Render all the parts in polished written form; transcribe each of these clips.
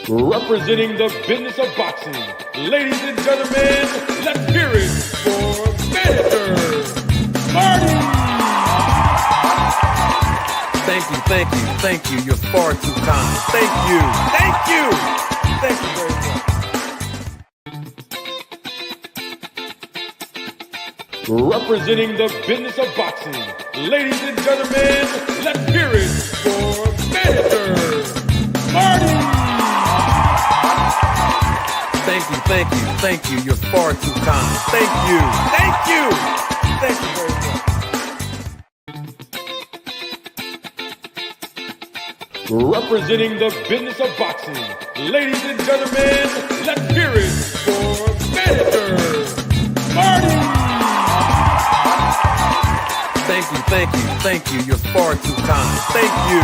Representing the business of boxing, ladies and gentlemen, let's hear it for Mr. Marty! Thank you. You're far too kind. Thank you very much. Representing the business of boxing, ladies and gentlemen, let's hear it for Mr. Marty! Thank you. You're far too kind. Thank you very much. Representing the business of boxing, ladies and gentlemen, let's hear it for Mr. Marty! Thank you. You're far too kind. Thank you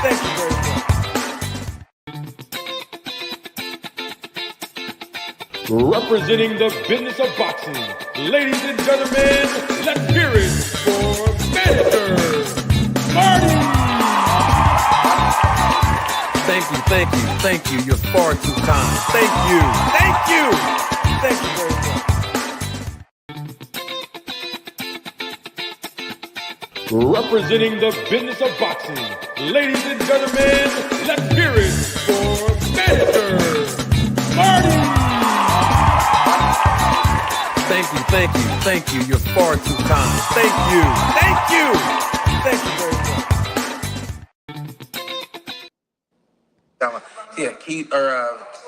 very much. Representing the business of boxing, ladies and gentlemen, let's hear it for Mr. Marty! Thank you. You're far too kind. Thank you very much. Representing the business of boxing, ladies and gentlemen, let's hear it for Mr. Marty! Thank you. You're far too kind. Thank you very much. Yeah,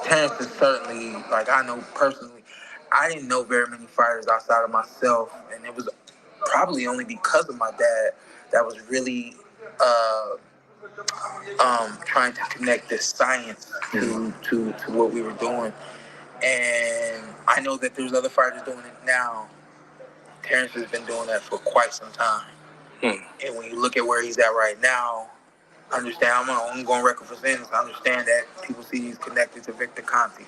Terence is certainly, like, I know personally, I didn't know very many fighters outside of myself, and it was probably only because of my dad that was really trying to connect this science to what we were doing. And I know that there's other fighters doing it now. Terence has been doing that for quite some time. And when you look at where he's at right now, understand, I'm going record for sins. I understand that people see he's connected to Victor Conte.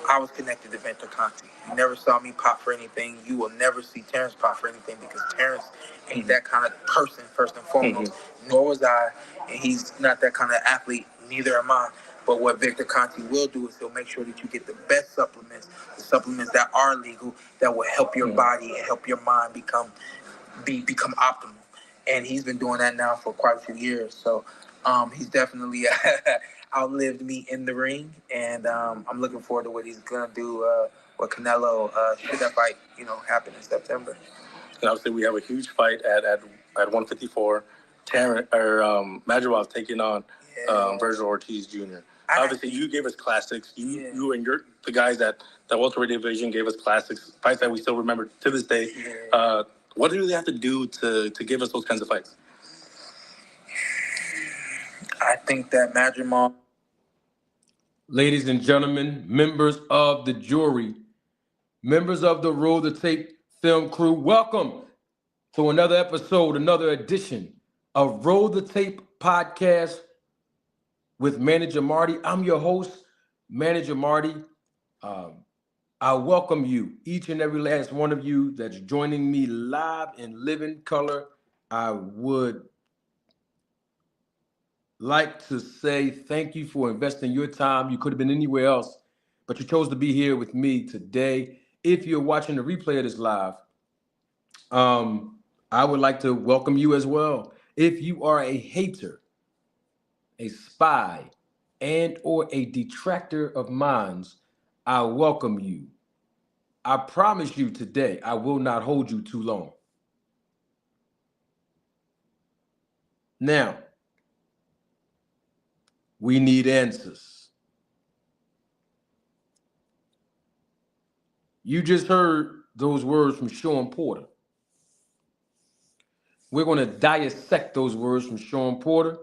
I was connected to Victor Conte. You never saw me pop for anything. You will never see Terence pop for anything because Terence ain't that kind of person, first and foremost. Nor was I, and he's not that kind of athlete, neither am I. But what Victor Conte will do is he'll make sure that you get the best supplements, the supplements that are legal, that will help your body and help your mind become optimal. And he's been doing that now for quite a few years. So he's definitely outlived me in the ring, and I'm looking forward to what he's gonna do with Canelo. Should that fight, happen in September? And obviously, we have a huge fight at 154. Madrigal's taking on Virgil Ortiz Jr. Obviously, you gave us classics. You and the guys that welterweight division gave us classics, fights that we still remember to this day. Yeah. What do they have to do to give us those kinds of fights? I think that Madrigal. Ladies and gentlemen, members of the jury, members of the Roll the Tape film crew, welcome to another episode, another edition of Roll the Tape podcast with Manager Marty. I'm your host, Manager Marty. I welcome you, each and every last one of you that's joining me live in living color. I would like to say thank you for investing your time. You could have been anywhere else, but you chose to be here with me today. If you're watching the replay of this live, I would like to welcome you as well. If you are a hater, a spy, and or a detractor of mine, I welcome you. I promise you today, I will not hold you too long. Now, we need answers. You just heard those words from Shawn Porter. We're going to dissect those words from Shawn Porter.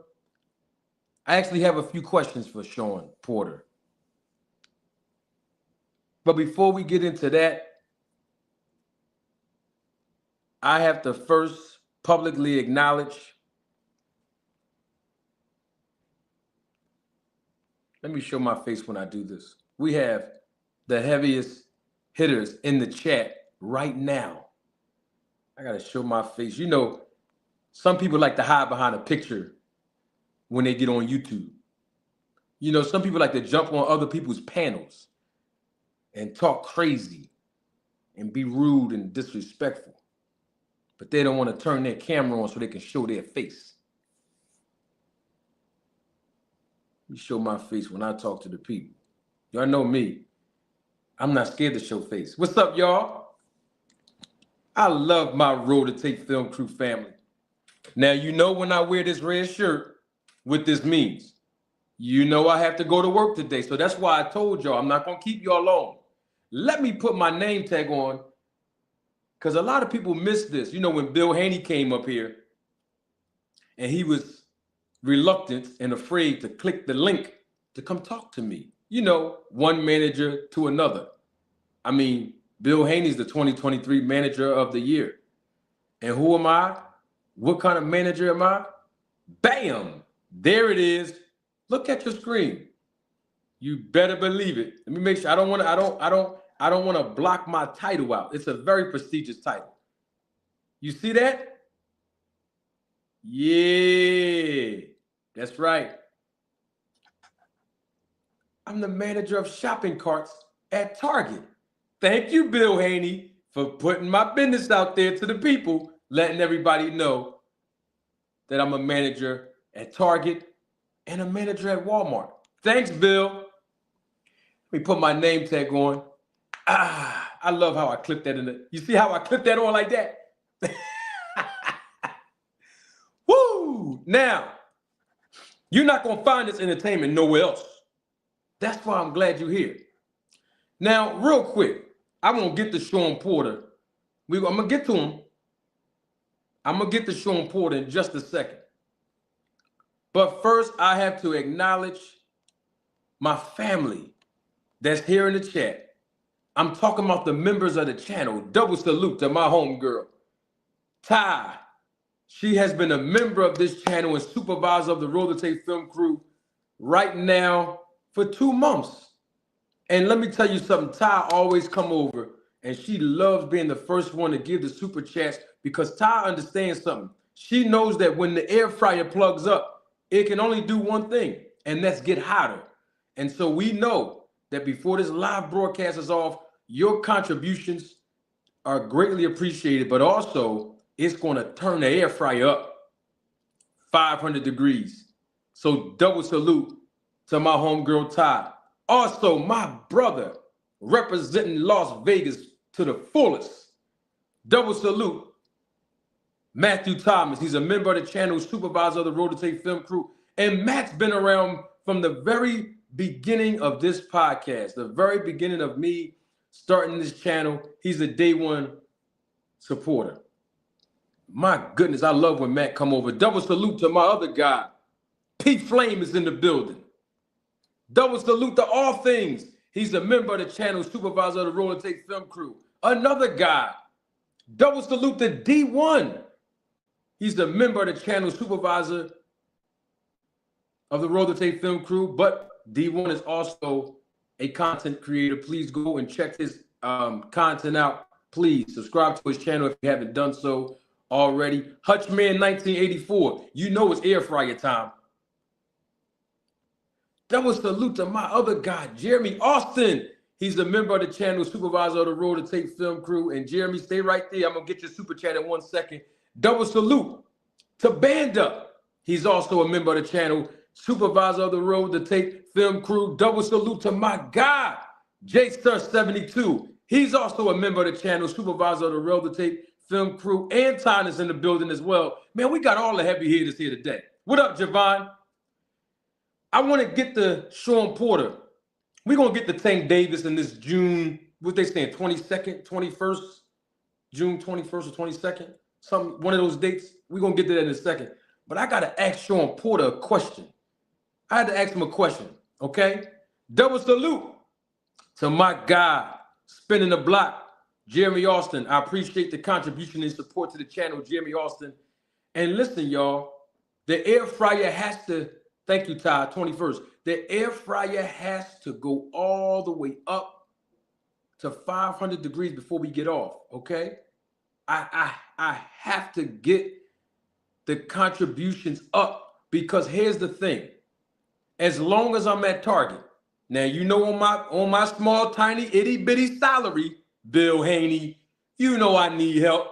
I actually have a few questions for Shawn Porter. But before we get into that, I have to first publicly acknowledge, let me show my face when I do this. We have the heaviest hitters in the chat right now. I got to show my face. You know, some people like to hide behind a picture when they get on YouTube. You know, some people like to jump on other people's panels and talk crazy and be rude and disrespectful. But they don't want to turn their camera on so they can show their face. You show my face when I talk to the people. Y'all know me. I'm not scared to show face. What's up, y'all? I love my Roll to Tape Film Crew family. Now, you know when I wear this red shirt, what this means. You know I have to go to work today, so that's why I told y'all I'm not going to keep y'all long. Let me put my name tag on, because a lot of people miss this. You know, when Bill Haney came up here, and he was reluctant and afraid to click the link to come talk to me. You know, one manager to another. I mean, Bill Haney's the 2023 Manager of the Year. And who am I? What kind of manager am I? Bam! There it is. Look at your screen. You better believe it. Let me make sure. I don't want to block my title out. It's a very prestigious title. You see that? Yeah, that's right. I'm the manager of shopping carts at Target. Thank you, Bill Haney, for putting my business out there to the people, letting everybody know that I'm a manager at Target and a manager at Walmart. Thanks, Bill. Let me put my name tag on. I love how I clip that in the. You see how I clip that on like that? Woo! Now, you're not going to find this entertainment nowhere else. That's why I'm glad you're here. Now, real quick, I'm going to get to Shawn Porter. I'm going to get to him. I'm going to get to Shawn Porter in just a second. But first, I have to acknowledge my family that's here in the chat. I'm talking about the members of the channel. Double salute to my homegirl, Ty. She has been a member of this channel and supervisor of the Roll to Tape Film Crew right now for 2 months. And let me tell you something, Ty always come over and she loves being the first one to give the super chats because Ty understands something. She knows that when the air fryer plugs up, it can only do one thing, and that's get hotter. And so we know that before this live broadcast is off, your contributions are greatly appreciated, but also it's going to turn the air fryer up 500 degrees. So double salute to my homegirl Ty. Also, my brother representing Las Vegas to the fullest. Double salute, Matthew Thomas. He's a member of the channel, supervisor of the Roll to Tape Film Crew. And Matt's been around from the very beginning of this podcast, the very beginning of me starting this channel. He's a day one supporter. My goodness, I love when Matt come over. Double salute to my other guy. Pete Flame is in the building. Double salute to All Things. He's a member of the channel, supervisor of the Roll to Tape Film Crew. Another guy. Double salute to D1. He's a member of the channel, supervisor of the Roll to Tape Film Crew, but D1 is also a content creator. Please go and check his content out. Please subscribe to his channel if you haven't done so already. Hutchman 1984. You know it's air fryer time. Double salute to my other guy, Jeremy Austin. He's a member of the channel, supervisor of the Roll to Tape Film Crew. And Jeremy, stay right there. I'm going to get your super chat in 1 second. Double salute to Banda. He's also a member of the channel, supervisor of the Roll to Tape Film Crew. Double salute to my guy, JStar72. He's also a member of the channel, supervisor of the Roll to Tape Film Crew. Anton is in the building as well. Man, we got all the heavy hitters here today. What up, Javon? I want to get to Shawn Porter. We're going to get to Tank Davis in this June, what they saying, 22nd, 21st, June 21st or 22nd, one of those dates. We're going to get to that in a second. But I got to ask Shawn Porter a question. I had to ask him a question, okay? Double salute to my guy, spinning the block, Jeremy Austin. I appreciate the contribution and support to the channel, Jeremy Austin. And listen, y'all, the air fryer has to, thank you, Ty, 21st. The air fryer has to go all the way up to 500 degrees before we get off, okay? I have to get the contributions up because here's the thing. as long as I'm at Target. Now, you know, on my small, tiny, itty-bitty salary, Bill Haney, you know I need help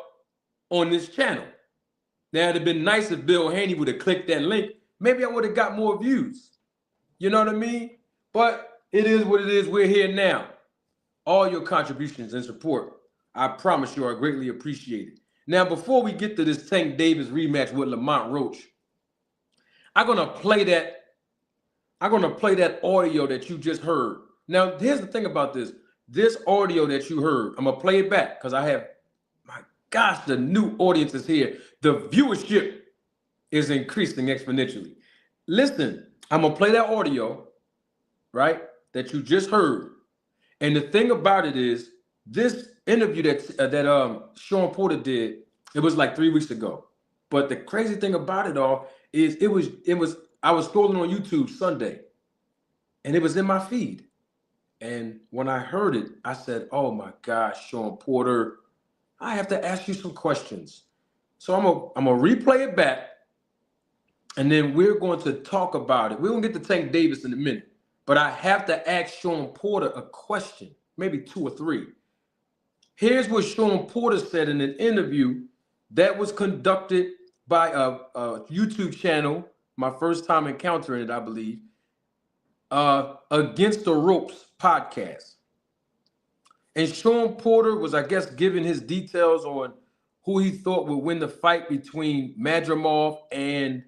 on this channel. Now, it'd have been nice if Bill Haney would have clicked that link. Maybe I would have got more views. You know what I mean? But it is what it is. We're here now. All your contributions and support, I promise you, are greatly appreciated. Now, before we get to this Tank Davis rematch with Lamont Roach, I'm gonna play that audio that you just heard. Now, here's the thing about this. This audio that you heard, I'm gonna play it back because I have, my gosh, the new audience is here. The viewership is increasing exponentially. Listen, I'm gonna play that audio, right, that you just heard. And the thing about it is, this interview that Shawn Porter did, it was like 3 weeks ago. But the crazy thing about it all is I was scrolling on YouTube Sunday, and it was in my feed. And when I heard it, I said, "Oh my gosh, Shawn Porter, I have to ask you some questions." So I'm gonna replay it back, and then we're going to talk about it. We're gonna get to Tank Davis in a minute, but I have to ask Shawn Porter a question, maybe 2 or 3. Here's what Shawn Porter said in an interview that was conducted by a YouTube channel, my first time encountering it, I believe, Against the Ropes podcast. And Shawn Porter was, I guess, giving his details on who he thought would win the fight between Madrimov and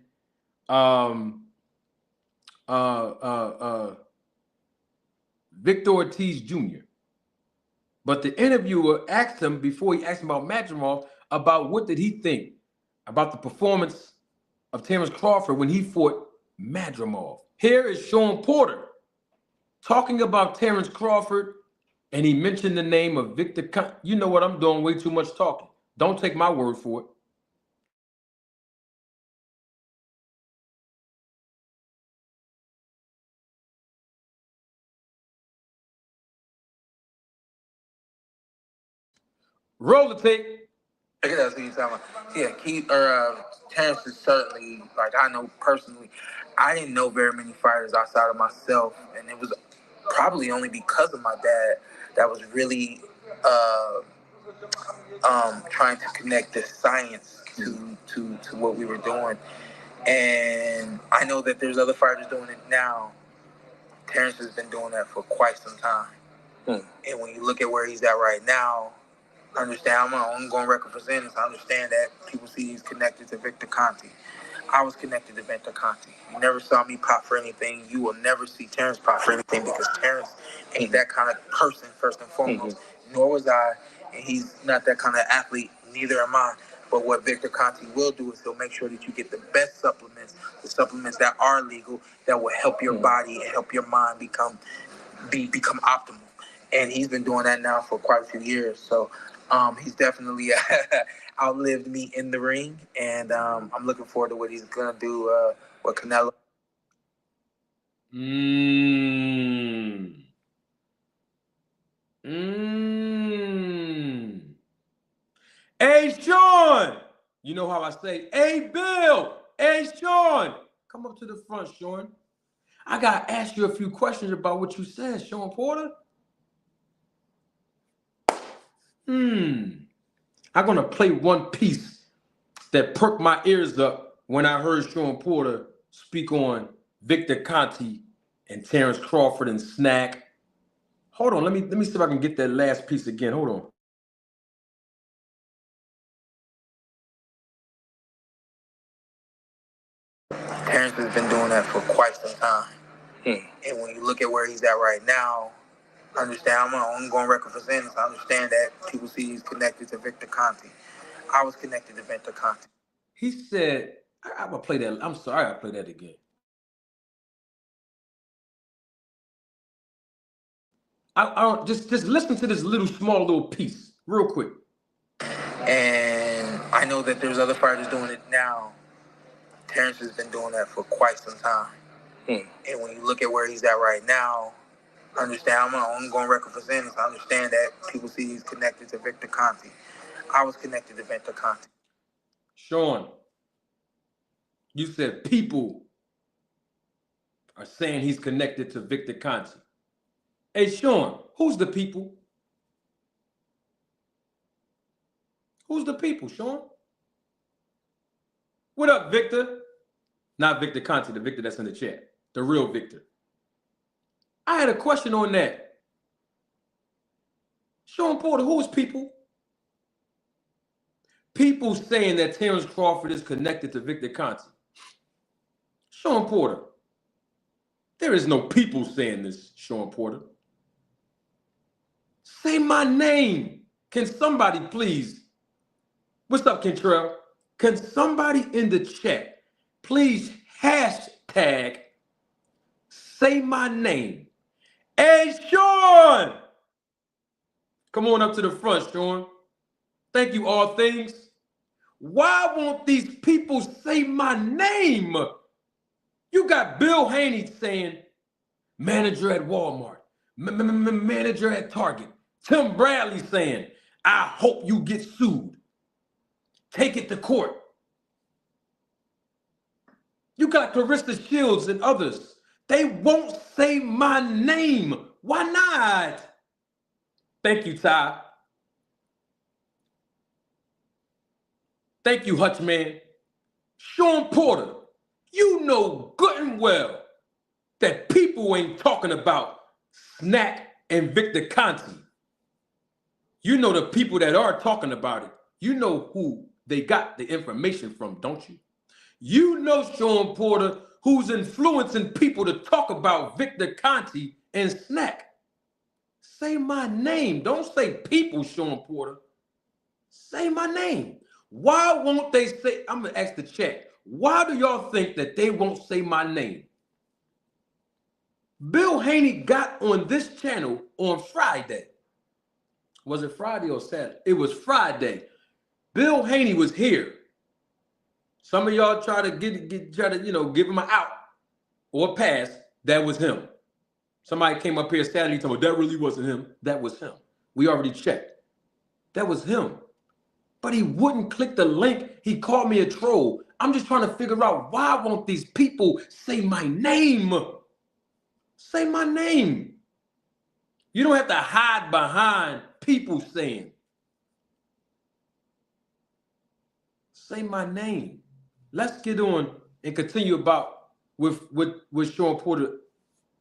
Victor Ortiz Jr. But the interviewer asked him, before he asked him about Madrimov, about what did he think about the performance of Terence Crawford when he fought Madrimov. Here is Shawn Porter talking about Terence Crawford, and he mentioned the name of Victor Conte. You know what? I'm doing way too much talking. Don't take my word for it. Roll the tape. Okay, that's what you're talking about. Yeah, Terence is certainly, like, I know personally, I didn't know very many fighters outside of myself, and it was probably only because of my dad that was really trying to connect the science to what we were doing. And I know that there's other fighters doing it now. Terence has been doing that for quite some time. And when you look at where he's at right now, understand, I'm an ongoing record for Zenith. I understand that people see he's connected to Victor Conte. I was connected to Victor Conte. You never saw me pop for anything. You will never see Terence pop for anything because Terence ain't that kind of person, first and foremost. Nor was I, and he's not that kind of athlete. Neither am I. But what Victor Conte will do is he'll make sure that you get the best supplements, the supplements that are legal, that will help your body and help your mind become optimal. And he's been doing that now for quite a few years. So he's definitely outlived me in the ring, and I'm looking forward to what he's gonna do with Canelo. Hey, Shawn! You know how I say, hey, Bill! Hey, Shawn! Come up to the front, Shawn. I got to ask you a few questions about what you said, Shawn Porter. I'm going to play one piece that perked my ears up when I heard Shawn Porter speak on Victor Conte and Terence Crawford and Snack. Hold on, let me see if I can get that last piece again. Hold on. Terence has been doing that for quite some time. And when you look at where he's at right now, understand, I'm an ongoing record for Zenith. I understand that people see he's connected to Victor Conte. I was connected to Victor Conte. He said, I'm going to play that. I'm sorry, I'll play that again. I just listen to this small little piece real quick. And I know that there's other fighters doing it now. Terence has been doing that for quite some time. And when you look at where he's at right now, understand, I'm an ongoing record for Zenith. I understand that people see he's connected to Victor Conte. I was connected to Victor Conte. Shawn, you said people are saying he's connected to Victor Conte. Hey, Shawn, who's the people? Who's the people, Shawn? What up, Victor? Not Victor Conte, the Victor that's in the chat. The real Victor. I had a question on that. Shawn Porter, who's people? People saying that Terence Crawford is connected to Victor Conte. Shawn Porter, there is no people saying this, Shawn Porter. Say my name. Can somebody please? What's up, Kentrell? Can somebody in the chat please hashtag say my name? Hey, Shawn! Come on up to the front, Shawn. Thank you, all things. Why won't these people say my name? You got Bill Haney saying, manager at Walmart, manager at Target. Tim Bradley saying, I hope you get sued. Take it to court. You got Clarissa Shields and others. They won't say my name. Why not? Thank you, Ty. Thank you, Hutchman. Shawn Porter, you know good and well that people ain't talking about Snack and Victor Conte. You know the people that are talking about it. You know who they got the information from, don't you? You know, Shawn Porter, who's influencing people to talk about Victor Conte and Snack. Say my name. Don't say people, Shawn Porter. Say my name. Why won't they say, I'm going to ask the chat, why do y'all think that they won't say my name? Bill Haney got on this channel on Friday. Was it Friday or Saturday? It was Friday. Bill Haney was here. Some of y'all try to give him an out or a pass. That was him. Somebody came up here Saturday and told me that really wasn't him. That was him. We already checked. That was him. But he wouldn't click the link. He called me a troll. I'm just trying to figure out why won't these people say my name? Say my name. You don't have to hide behind people saying. Say my name. Let's get on and continue about with Shawn Porter,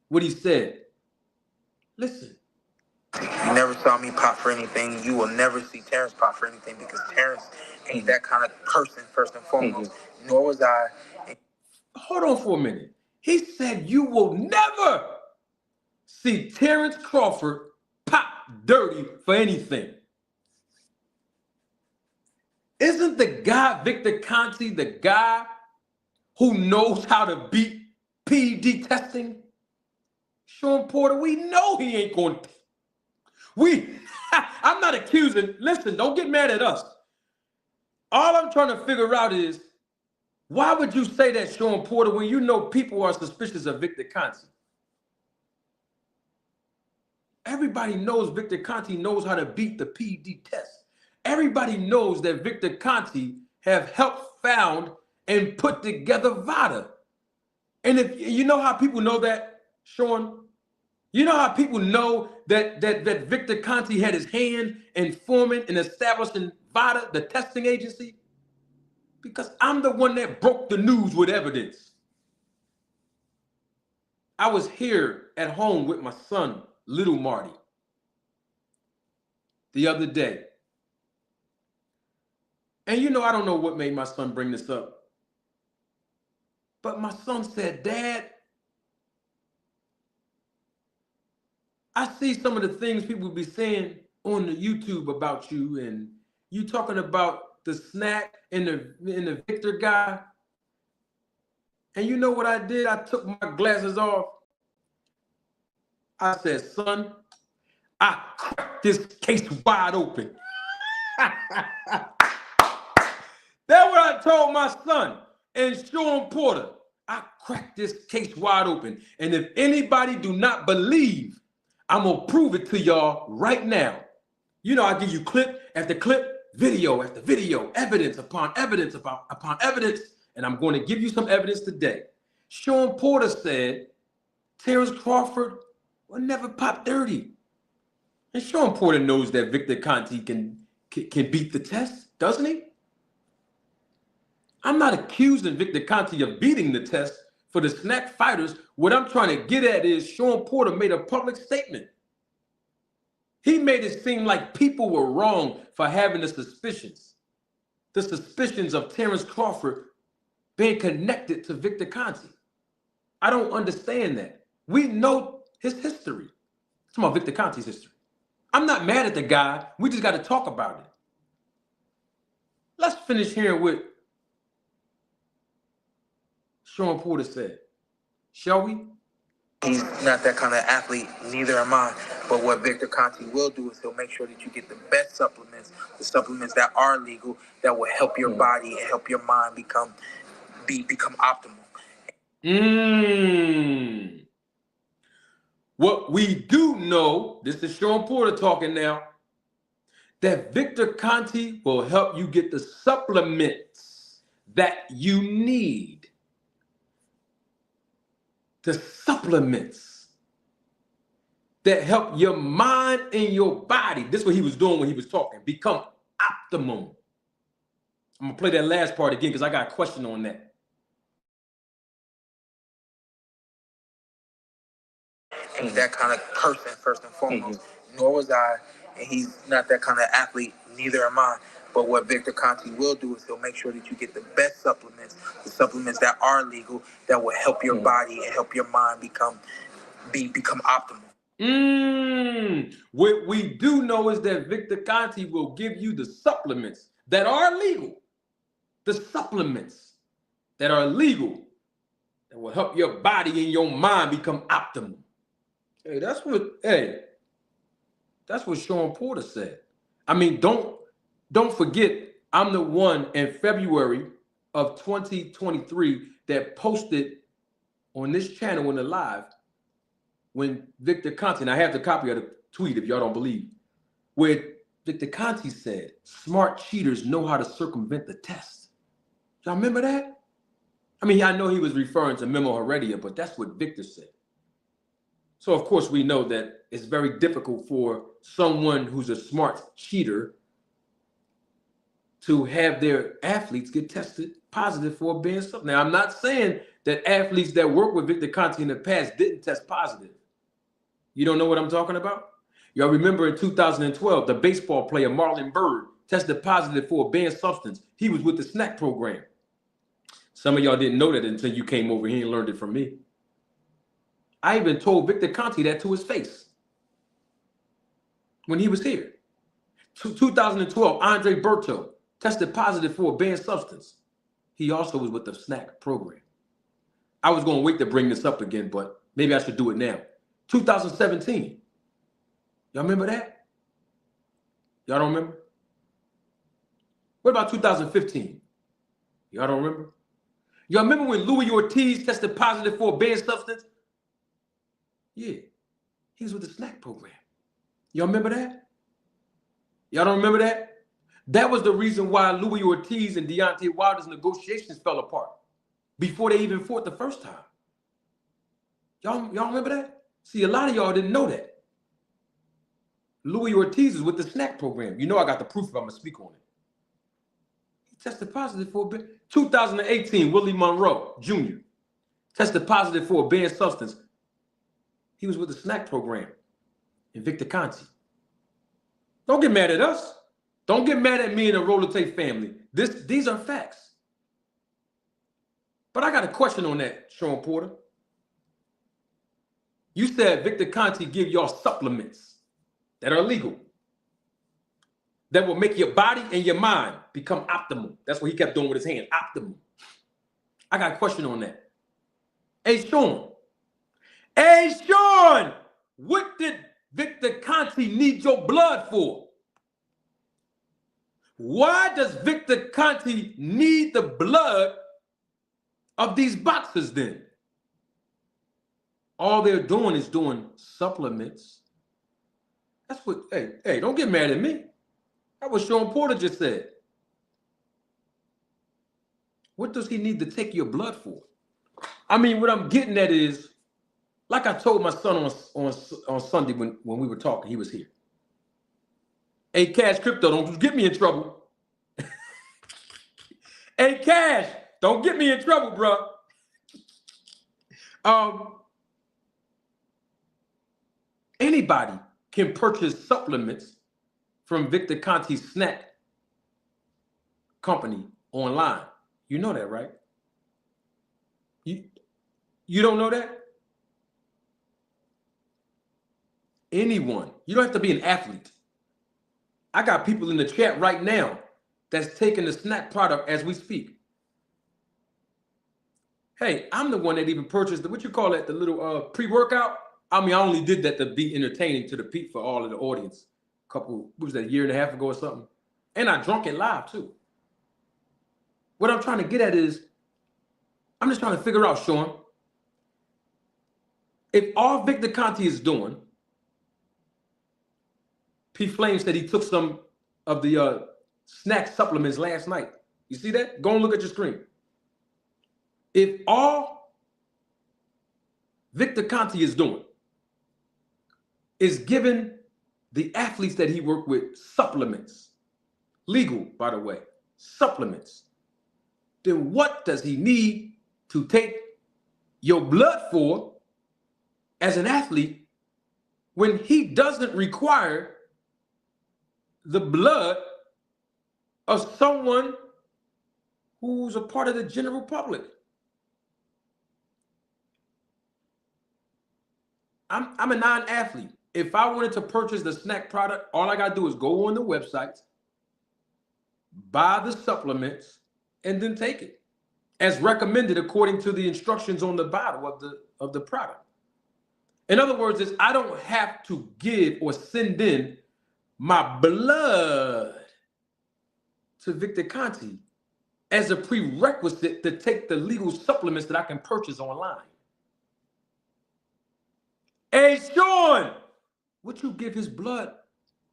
what he said. Listen. You never saw me pop for anything. You will never see Terence pop for anything because Terence ain't that kind of person, first and foremost. Nor was I. Hold on for a minute. He said you will never see Terence Crawford pop dirty for anything. Isn't the guy, Victor Conte, the guy who knows how to beat PED testing? Shawn Porter, we know he ain't going to. I'm not accusing. Listen, don't get mad at us. All I'm trying to figure out is, why would you say that, Shawn Porter, when you know people are suspicious of Victor Conte? Everybody knows Victor Conte knows how to beat the PED test. Everybody knows that Victor Conte have helped found and put together VADA. And if you know how people know that, Shawn, you know how people know that Victor Conte had his hand in forming and establishing VADA, the testing agency? Because I'm the one that broke the news with evidence. I was here at home with my son, little Marty, the other day. And you know, I don't know what made my son bring this up. But my son said, Dad, I see some of the things people be saying on the YouTube about you, and you talking about the Snack and the Victor guy. And you know what I did? I took my glasses off. I said, son, I cracked this case wide open. That's what I told my son. And Shawn Porter, I cracked this case wide open. And if anybody do not believe, I'm going to prove it to y'all right now. You know, I give you clip after clip, video after video, evidence upon evidence upon evidence. And I'm going to give you some evidence today. Shawn Porter said Terence Crawford will never pop 30. And Shawn Porter knows that Victor Conte can beat the test, doesn't he? I'm not accusing Victor Conte of beating the test for the snack fighters. What I'm trying to get at is Shawn Porter made a public statement. He made it seem like people were wrong for having the suspicions of Terence Crawford being connected to Victor Conte. I don't understand that. We know his history. It's about Victor Conte's history. I'm not mad at the guy. We just got to talk about it. Let's finish here with Shawn Porter said. Shall we? He's not that kind of athlete, neither am I. But what Victor Conte will do is he'll make sure that you get the best supplements, the supplements that are legal, that will help your body and help your mind become optimal. What we do know, this is Shawn Porter talking now, that Victor Conte will help you get the supplements that you need. The supplements that help your mind and your body. This is what he was doing when he was talking. Become optimum. I'm going to play that last part again because I got a question on that. Ain't that kind of person, first and foremost. Nor was I. And he's not that kind of athlete, neither am I. But what Victor Conte will do is he'll make sure that you get the best supplements, the supplements that are legal, that will help your body and help your mind become optimal. What we do know is that Victor Conte will give you the supplements that are legal. The supplements that are legal that will help your body and your mind become optimal. That's what Shawn Porter said. I mean, don't forget, I'm the one in February of 2023 that posted on this channel in the live when Victor Conte, and I have the copy of the tweet if y'all don't believe, where Victor Conte said, smart cheaters know how to circumvent the test. Y'all remember that? I mean, I know he was referring to Memo Heredia, but that's what Victor said. So, of course, we know that it's very difficult for someone who's a smart cheater to have their athletes get tested positive for being something. Now, I'm not saying that athletes that work with Victor Conte in the past didn't test positive. You don't know what I'm talking about? Y'all remember in 2012, the baseball player Marlon Byrd tested positive for a banned substance. He was with the snack program. Some of y'all didn't know that until you came over here and learned it from me. I even told Victor Conte that to his face when he was here. 2012, Andre Berto tested positive for a banned substance. He also was with the snack program. I was going to wait to bring this up again, but maybe I should do it now. 2017. Y'all remember that? Y'all don't remember? What about 2015? Y'all don't remember? Y'all remember when Louis Ortiz tested positive for a banned substance? Yeah, he was with the snack program. Y'all remember that? Y'all don't remember that? That was the reason why Louis Ortiz and Deontay Wilder's negotiations fell apart before they even fought the first time. Y'all remember that? See, a lot of y'all didn't know that. Louis Ortiz is with the snack program. You know I got the proof if I'm going to speak on it. He tested positive for a banned. 2018, Willie Monroe Jr. tested positive for a banned substance. He was with the snack program in Victor Conte. Don't get mad at us. Don't get mad at me and the Roller Tape family. These are facts. But I got a question on that, Shawn Porter. You said Victor Conte give y'all supplements that are legal, that will make your body and your mind become optimal. That's what he kept doing with his hand, optimal. I got a question on that. Hey, Shawn, what did Victor Conte need your blood for? Why does Victor Conte need the blood of these boxers then? All they're doing is doing supplements. That's what, hey, don't get mad at me. That's what Shawn Porter just said. What does he need to take your blood for? I mean, what I'm getting at is, Like I told my son on Sunday when we were talking, he was here. Hey, Cash Crypto, don't get me in trouble. Hey, Cash, don't get me in trouble, bro. Anybody can purchase supplements from Victor Conte's snack company online. You know that, right? You don't know that? Anyone. You don't have to be an athlete. I got people in the chat right now that's taking the snack product as we speak. Hey, I'm the one that even purchased what you call it, the little pre-workout. I mean, I only did that to be entertaining to the peep for all of the audience. What was that, a year and a half ago or something? And I drunk it live too. What I'm trying to get at is, I'm just trying to figure out, Shawn, if all Victor Conte is doing, P. Flame said he took some of the snack supplements last night. You see that? Go and look at your screen. If all Victor Conte is doing is giving the athletes that he worked with supplements, legal, by the way, supplements, then what does he need to take your blood for as an athlete when he doesn't require the blood of someone who's a part of the general public? I'm a non-athlete. If I wanted to purchase the snack product, all I got to do is go on the website, buy the supplements, and then take it as recommended according to the instructions on the bottle of the product. In other words, I don't have to give or send in my blood to Victor Conte as a prerequisite to take the legal supplements that I can purchase online. Hey, Shawn, what you give his blood?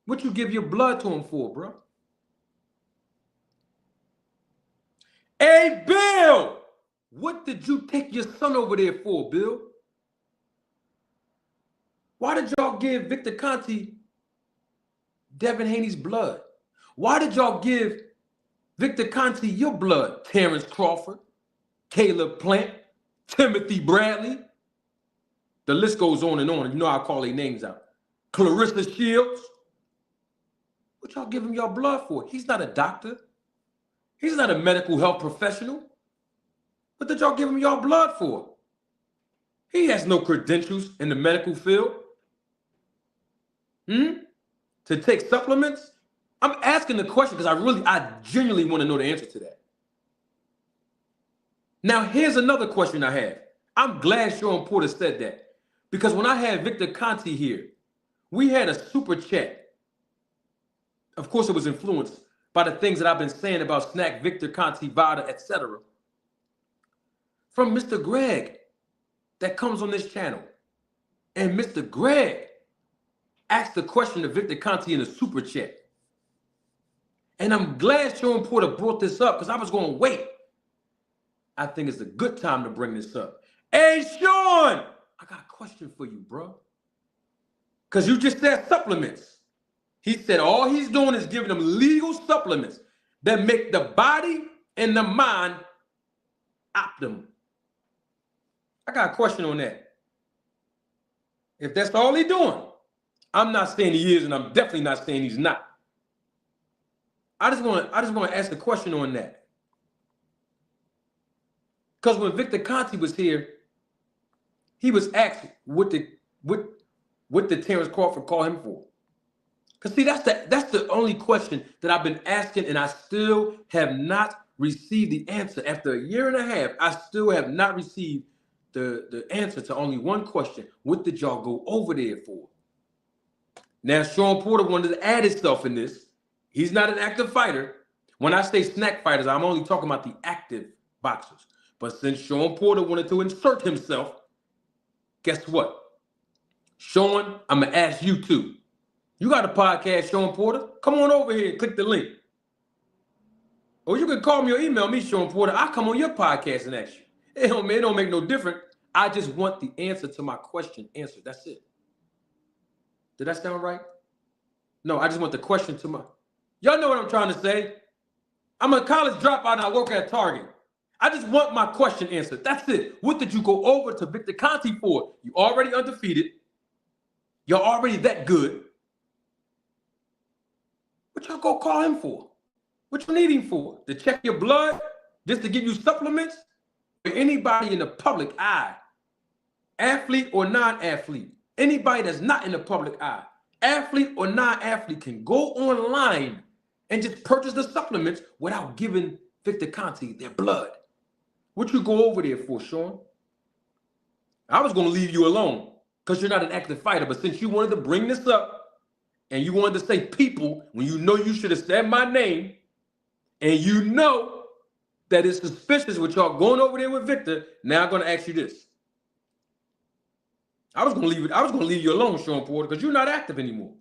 What you give your blood to him for, bro? Hey, Bill, what did you take your son over there for, Bill? Why did y'all give Victor Conte Devin Haney's blood? Why did y'all give Victor Conte your blood? Terence Crawford, Caleb Plant, Timothy Bradley. The list goes on and on. You know I call their names out. Clarissa Shields. What y'all give him your blood for? He's not a doctor. He's not a medical health professional. What did y'all give him your blood for? He has no credentials in the medical field. To take supplements? I'm asking the question because I genuinely want to know the answer to that. Now, here's another question I have. I'm glad Shawn Porter said that. Because when I had Victor Conte here, we had a super chat. Of course, it was influenced by the things that I've been saying about snack, Victor Conte, Vada, etc. From Mr. Greg that comes on this channel. And Mr. Greg asked the question to Victor Conte in a super chat. And I'm glad Shawn Porter brought this up because I was going to wait. I think it's a good time to bring this up. Hey, Shawn, I got a question for you, bro. Because you just said supplements. He said all he's doing is giving them legal supplements that make the body and the mind optimum. I got a question on that. If that's all he's doing, I'm not saying he is, and I'm definitely not saying he's not. I just want to ask a question on that. Because when Victor Conte was here, he was asked what did Terence Crawford call him for? Because see, that's the only question that I've been asking, and I still have not received the answer. After a year and a half, I still have not received the answer to only one question. What did y'all go over there for? Now, Shawn Porter wanted to add himself in this. He's not an active fighter. When I say snack fighters, I'm only talking about the active boxers. But since Shawn Porter wanted to insert himself, guess what? Shawn, I'm going to ask you too. You got a podcast, Shawn Porter? Come on over here and click the link. Or you can call me or email me, Shawn Porter. I'll come on your podcast and ask you. It don't make no difference. I just want the answer to my question answered. That's it. Did that sound right? No, I just want the question to my... Y'all know what I'm trying to say. I'm a college dropout and I work at Target. I just want my question answered. That's it. What did you go over to Victor Conte for? You already undefeated. You're already that good. What y'all go call him for? What you need him for? To check your blood? Just to give you supplements? For anybody in the public eye, athlete or non-athlete, anybody that's not in the public eye, athlete or non-athlete, can go online and just purchase the supplements without giving Victor Conte their blood. What you go over there for, Shawn? I was going to leave you alone because you're not an active fighter, but since you wanted to bring this up and you wanted to say people when you know you should have said my name and you know that it's suspicious with y'all going over there with Victor, now I'm going to ask you this. I was going to leave you alone, Shawn Porter, because you're not active anymore.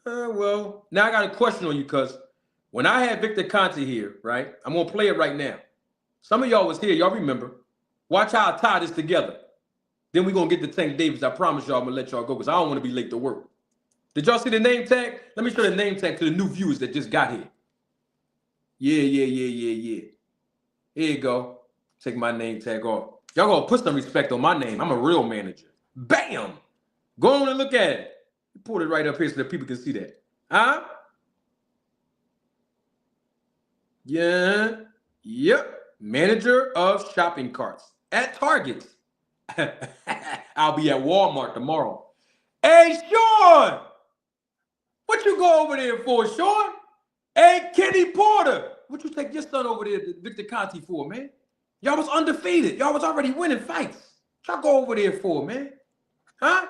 Well, now I got a question on you because when I had Victor Conte here, right, I'm going to play it right now. Some of y'all was here. Y'all remember. Watch how I tie this together. Then we're going to get to Tank Davis. I promise y'all I'm going to let y'all go because I don't want to be late to work. Did y'all see the name tag? Let me show the name tag to the new viewers that just got here. Yeah. Here you go. Take my name tag off. Y'all going to put some respect on my name. I'm a real manager. Bam! Go on and look at it. Pull it right up here so that people can see that. Huh? Yeah. Yep. Manager of shopping carts at Target. I'll be at Walmart tomorrow. Hey, Shawn! What you go over there for, Shawn? Hey, Kenny Porter! What you take your son over there to Victor Conte for, man? Y'all was undefeated. Y'all was already winning fights. What y'all go over there for, man? Huh?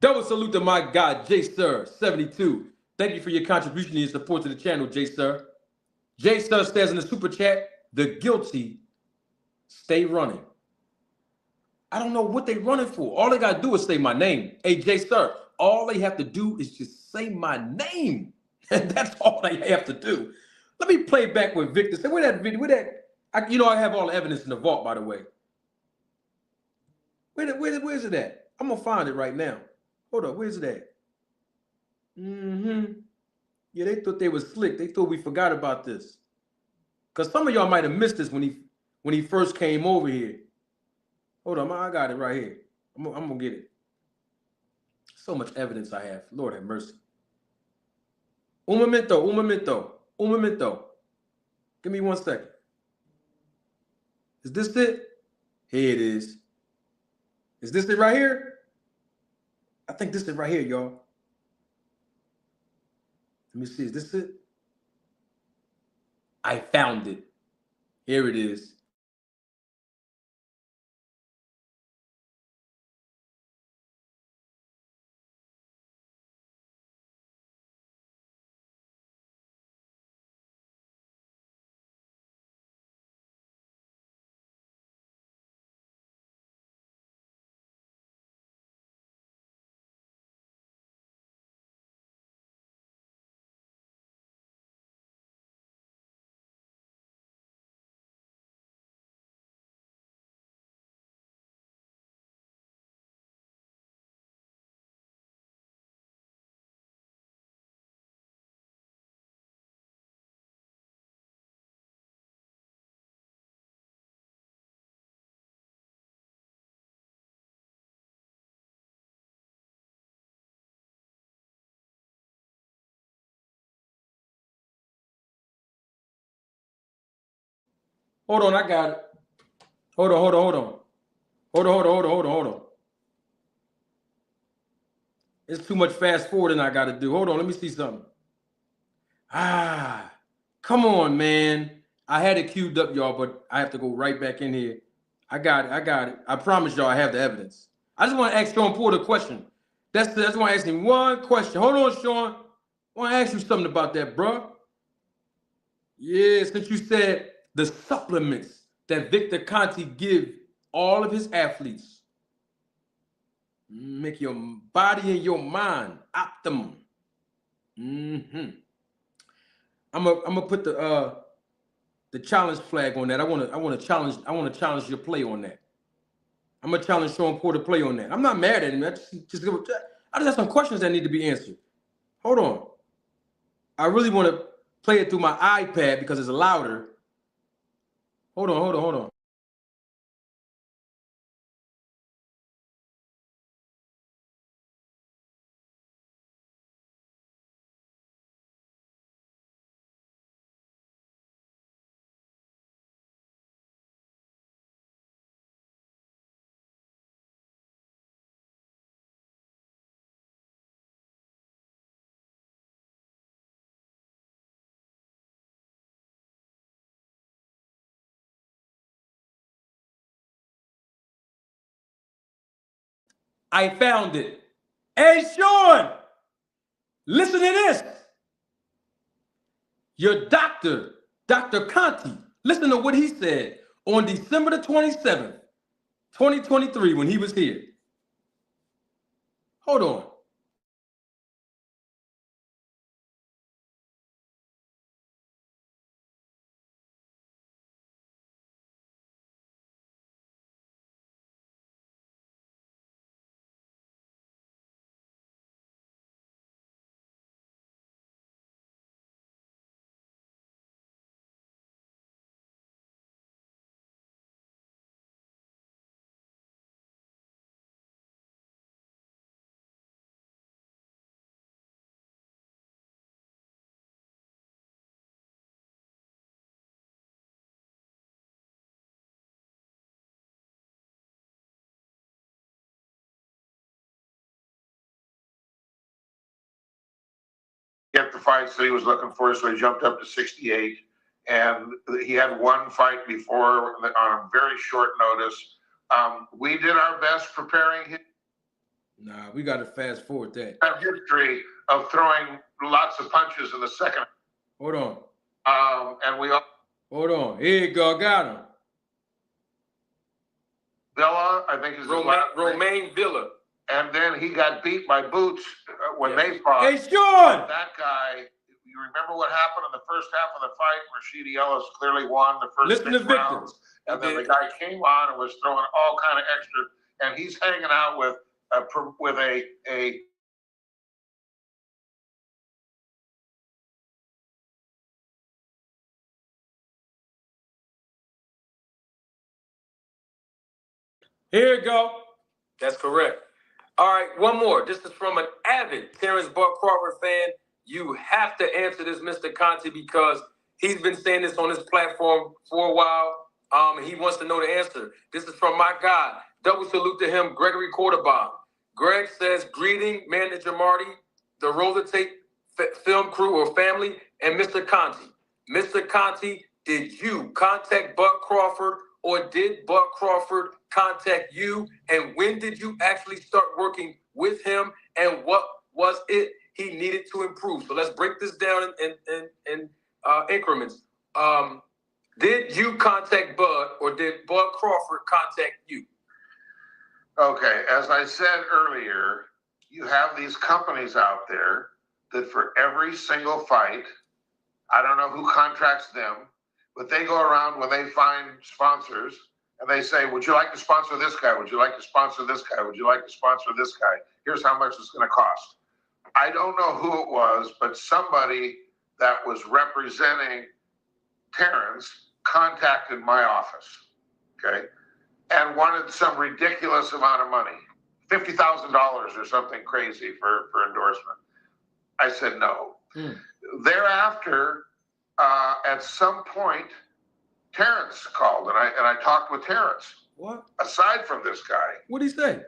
Double salute to my guy, J Sir 72. Thank you for your contribution and your support to the channel, J Sir. J Sir says in the super chat, the guilty stay running. I don't know what they running for. All they got to do is say my name. Hey, J Sir, all they have to do is just say my name. And that's all they have to do. Let me play back with Victor. Say, where that video, I have all the evidence in the vault, by the way. Where's it at? I'm going to find it right now. Hold up, where's it at? Yeah, they thought they was slick. They thought we forgot about this. Because some of y'all might have missed this when he first came over here. Hold on, I got it right here. I'm gonna get it. So much evidence I have. Lord have mercy. Un momento. Give me 1 second. Is this it? Here it is. Is this it right here? I think this is it right here, y'all. Let me see. Is this it? I found it. Here it is. Hold on, I got it. Hold on. It's too much fast forwarding I got to do. Hold on, let me see something. Come on, man. I had it queued up, y'all, but I have to go right back in here. I got it. I promise y'all I have the evidence. I just want to ask Shawn Porter a question. That's why I asked him one question. Hold on, Shawn. I want to ask you something about that, bro. Yeah, since you said the supplements that Victor Conte give all of his athletes make your body and your mind optimum. I'm gonna put the the challenge flag on that. I want to challenge your play on that. I'm gonna challenge Shawn Porter play on that. I'm not mad at him. I just have some questions that need to be answered. Hold on. I really want to play it through my iPad because it's louder. Hold on. I found it. Hey, Shawn, listen to this. Your doctor, Dr. Conte, listen to what he said on December the 27th, 2023, when he was here. Hold on. Get the fights that he was looking for, so he jumped up to 68. And he had one fight before on a very short notice. We did our best preparing him. Nah, we got to fast forward that. Have history of throwing lots of punches in the second. Hold on. And we. Hold on. Here you go. Got him. Villa, I think is Romain Villa. And then he got beat by Boots when they fought. Hey, Shawn! That guy, you remember what happened in the first half of the fight? Rashidi Ellis clearly won the first 6 rounds. And then the guy came on and was throwing all kind of extra. And he's hanging out with a Here you go. That's correct. All right, one more. This is from an avid Terence Crawford fan. You have to answer this, Mr. Conte, because he's been saying this on his platform for a while. He wants to know the answer. This is from my guy. Double salute to him, Gregory Quarterbaum. Greg says, greeting, Manager Marty, the Roller Tape film crew or family, and Mr. Conte. Mr. Conte, did you contact Bud Crawford, or did Bud Crawford contact you? And when did you actually start working with him? And what was it he needed to improve? So let's break this down in increments. Did you contact Bud, or did Bud Crawford contact you? Okay, as I said earlier, you have these companies out there that for every single fight, I don't know who contracts them, but they go around when they find sponsors and they say, would you like to sponsor this guy? Would you like to sponsor this guy? Would you like to sponsor this guy? Here's how much it's going to cost. I don't know who it was, but somebody that was representing Terence contacted my office, okay, and wanted some ridiculous amount of money, $50,000 or something crazy for endorsement. I said no. Thereafter, at some point, Terence called, and I talked with Terence. What? Aside from this guy. What'd he say?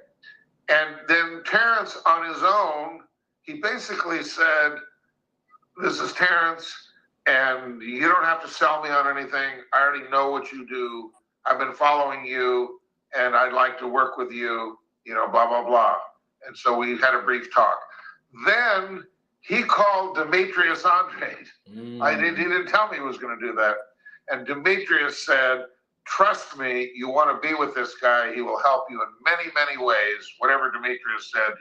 And then Terence, on his own, he basically said, this is Terence, and you don't have to sell me on anything. I already know what you do. I've been following you, and I'd like to work with you, blah, blah, blah. And so we had a brief talk. Then he called Demetrius Andrade. He didn't tell me he was going to do that. And Demetrius said, trust me, you want to be with this guy. He will help you in many, many ways. Whatever Demetrius said,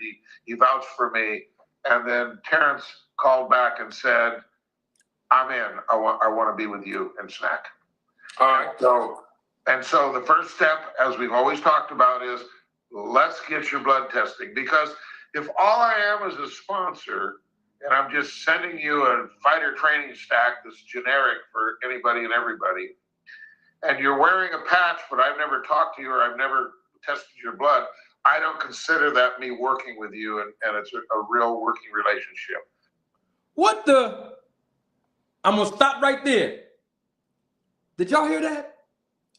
he vouched for me. And then Terence called back and said, I'm in. I want to be with you and Snack. All right. So the first step, as we've always talked about, is let's get your blood testing. Because if all I am is a sponsor and I'm just sending you a fighter training stack that's generic for anybody and everybody, and you're wearing a patch, but I've never talked to you or I've never tested your blood, I don't consider that me working with you, and it's a real working relationship. What the? I'm going to stop right there. Did y'all hear that?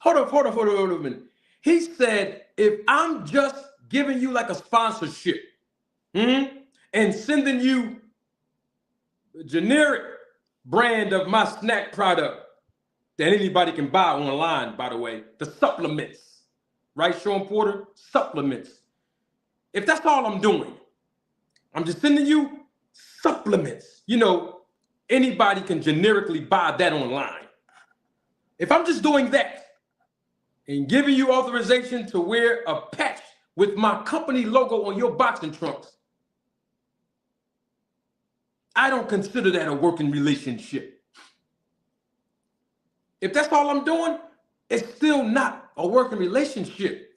Hold on a minute. He said, if I'm just giving you like a sponsorship and sending you a generic brand of my snack product that anybody can buy online, by the way, the supplements, right, Shawn Porter? Supplements. If that's all I'm doing, I'm just sending you supplements. You know, anybody can generically buy that online. If I'm just doing that and giving you authorization to wear a patch with my company logo on your boxing trunks, I don't consider that a working relationship. If that's all I'm doing, it's still not a working relationship.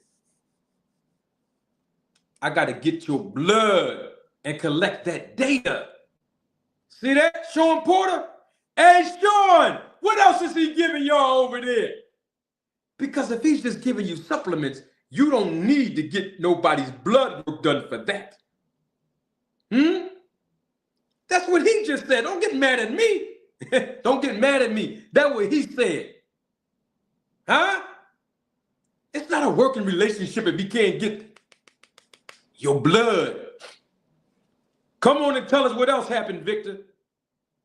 I got to get your blood and collect that data. See that, Shawn Porter? Hey, Shawn, what else is he giving y'all over there? Because if he's just giving you supplements, you don't need to get nobody's blood work done for that. That's what he just said. Don't get mad at me. Don't get mad at me. That's what he said. Huh? It's not a working relationship if he can't get your blood. Come on and tell us what else happened, Victor.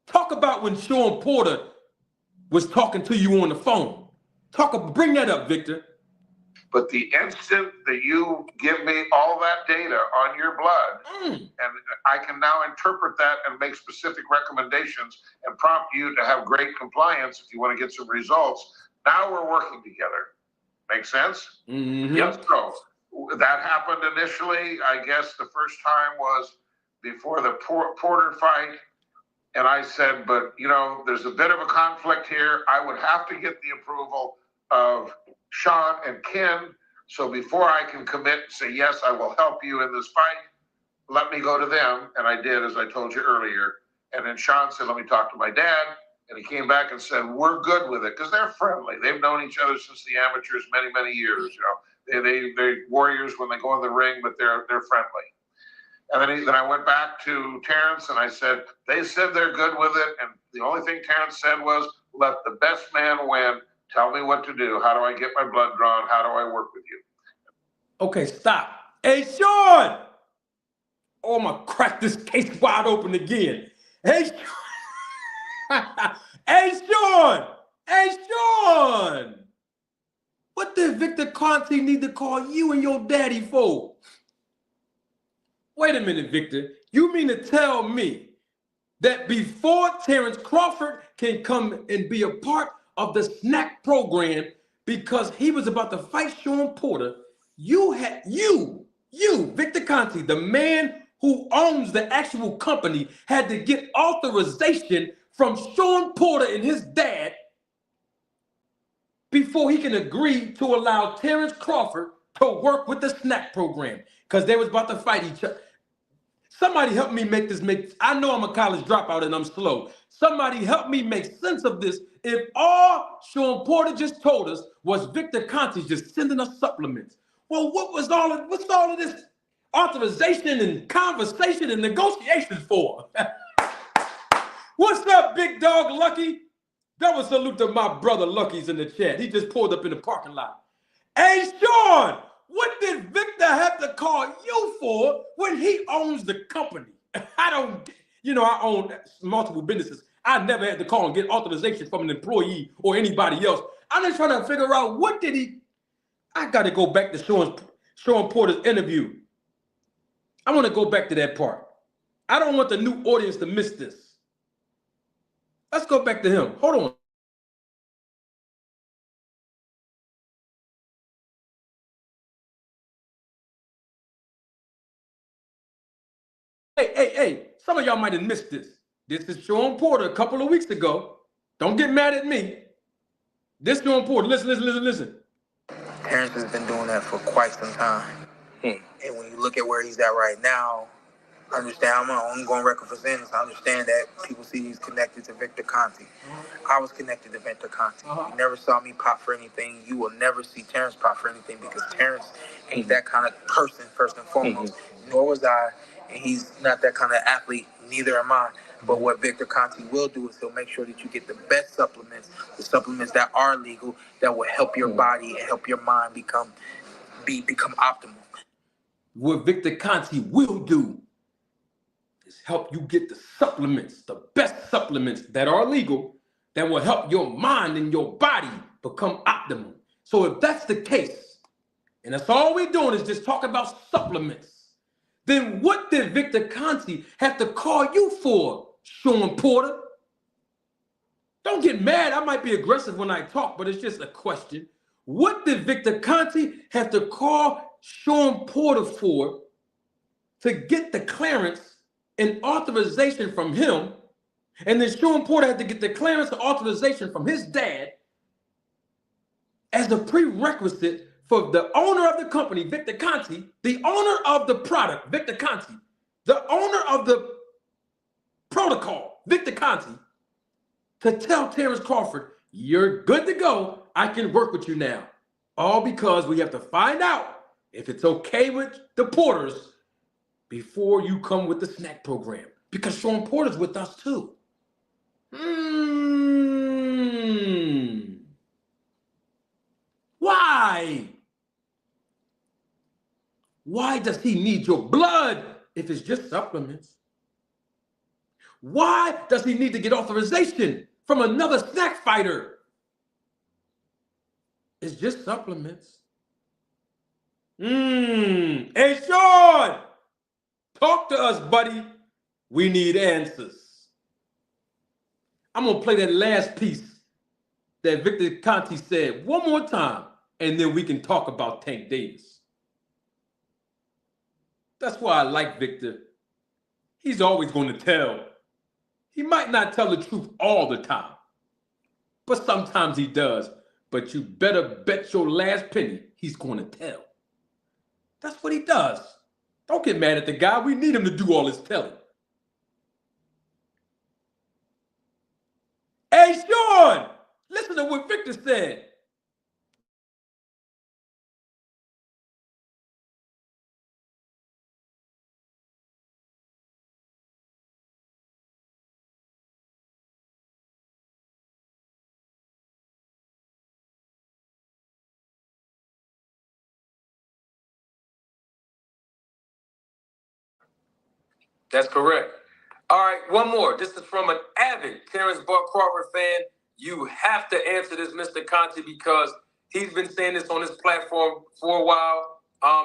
Talk about when Shawn Porter was talking to you on the phone. Bring that up, Victor. But the instant that you give me all that data on your blood, and I can now interpret that and make specific recommendations and prompt you to have great compliance if you want to get some results, now we're working together. Make sense? Yes. So that happened initially. I guess the first time was before the Porter fight. And I said, but, you know, there's a bit of a conflict here. I would have to get the approval of Shawn and Ken. So before I can commit and say, yes, I will help you in this fight, let me go to them. And I did, as I told you earlier. And then Shawn said, let me talk to my dad. And he came back and said, we're good with it, because they're friendly. They've known each other since the amateurs many, many years. You know, they're warriors when they go in the ring, but they're friendly. And then I went back to Terence and I said, they said they're good with it. And the only thing Terence said was, let the best man win. Tell me what to do. How do I get my blood drawn? How do I work with you? Okay, stop. Hey, Shawn! Oh, I'm going to crack this case wide open again. Hey, Shawn! Hey, Shawn! Hey, Shawn! What did Victor Conte need to call you and your daddy for? Wait a minute, Victor. You mean to tell me that before Terence Crawford can come and be a part of the snack program because he was about to fight Shawn Porter, you, Victor Conte, the man who owns the actual company, had to get authorization from Shawn Porter and his dad before he can agree to allow Terence Crawford to work with the snack program because they was about to fight each other. Somebody help me I know I'm a college dropout and I'm slow. Somebody help me make sense of this. If all Shawn Porter just told us was Victor Conte just sending us supplements, well, what's all of this authorization and conversation and negotiations for? What's up, big dog Lucky? That was salute to my brother Lucky's in the chat. He just pulled up in the parking lot. Hey, Shawn, what did Victor have to call you for when he owns the company? I own multiple businesses. I never had to call and get authorization from an employee or anybody else. I'm just trying to figure out I got to go back to Shawn Porter's interview. I want to go back to that part. I don't want the new audience to miss this. Let's go back to him. Hold on. Hey, some of y'all might have missed this. This is Shawn Porter a couple of weeks ago. Don't get mad at me. This is important. Listen. Terence has been doing that for quite some time. And when you look at where he's at right now, understand, I'm going record for sins. I understand that people see he's connected to Victor Conte. I was connected to Victor Conte. You never saw me pop for anything. You will never see Terence pop for anything because Terence ain't that kind of person, first and foremost. Nor was I, and he's not that kind of athlete. Neither am I. But what Victor Conte will do is he'll make sure that you get the best supplements, the supplements that are legal, that will help your body and help your mind become optimal. What Victor Conte will do is help you get the supplements, the best supplements that are legal, that will help your mind and your body become optimal. So if that's the case, and that's all we're doing is just talk about supplements, then what did Victor Conte have to call you for, Shawn Porter? Don't get mad. I might be aggressive when I talk, but it's just a question. What did Victor Conte have to call Shawn Porter for to get the clearance and authorization from him? And then Shawn Porter had to get the clearance and authorization from his dad as a prerequisite for the owner of the company, Victor Conte, the owner of the product, Victor Conte, the owner of the protocol, Victor Conte, to tell Terence Crawford, you're good to go. I can work with you now. All because we have to find out if it's okay with the Porters before you come with the snack program. Because Shawn Porter's with us too. Why? Why does he need your blood if it's just supplements? Why does he need to get authorization from another snack fighter? It's just supplements. Hey, Shawn, talk to us, buddy. We need answers. I'm going to play that last piece that Victor Conte said one more time, and then we can talk about Tank Davis. That's why I like Victor. He's always going to tell. He might not tell the truth all the time, but sometimes he does. But you better bet your last penny he's going to tell. That's what he does. Don't get mad at the guy. We need him to do all his telling. Hey, Shawn, listen to what Victor said. That's correct. All right, one more. This is from an avid Terence Crawford fan. You have to answer this, Mr. Conte, because he's been saying this on his platform for a while.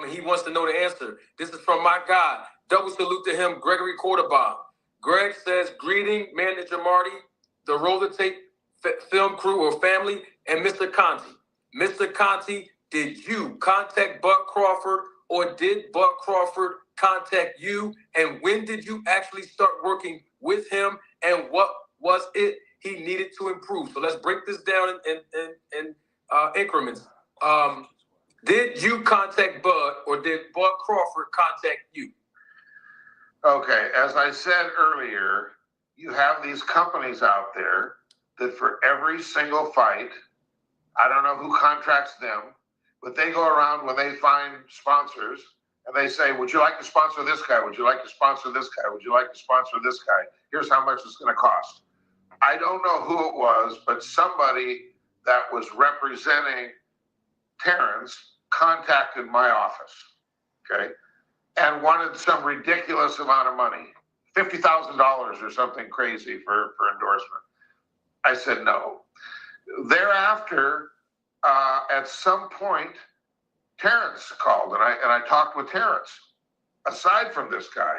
He wants to know the answer. This is from my guy. Double salute to him, Gregory Quarterbaum. Greg says, greeting, Manager Marty, the Roller Tape film crew or family, and Mr. Conte. Mr. Conte, did you contact Bud Crawford or did Bud Crawford contact you? And when did you actually start working with him? And what was it he needed to improve? So let's break this down in increments. Did you contact Bud or did Bud Crawford contact you? Okay, as I said earlier, you have these companies out there that for every single fight, I don't know who contracts them, but they go around when they find sponsors and they say, would you like to sponsor this guy? Would you like to sponsor this guy? Would you like to sponsor this guy? Here's how much it's going to cost. I don't know who it was, but somebody that was representing Terence contacted my office, okay, and wanted some ridiculous amount of money, $50,000 or something crazy for endorsement. I said no. Thereafter, at some point, Terence called, and I talked with Terence, aside from this guy.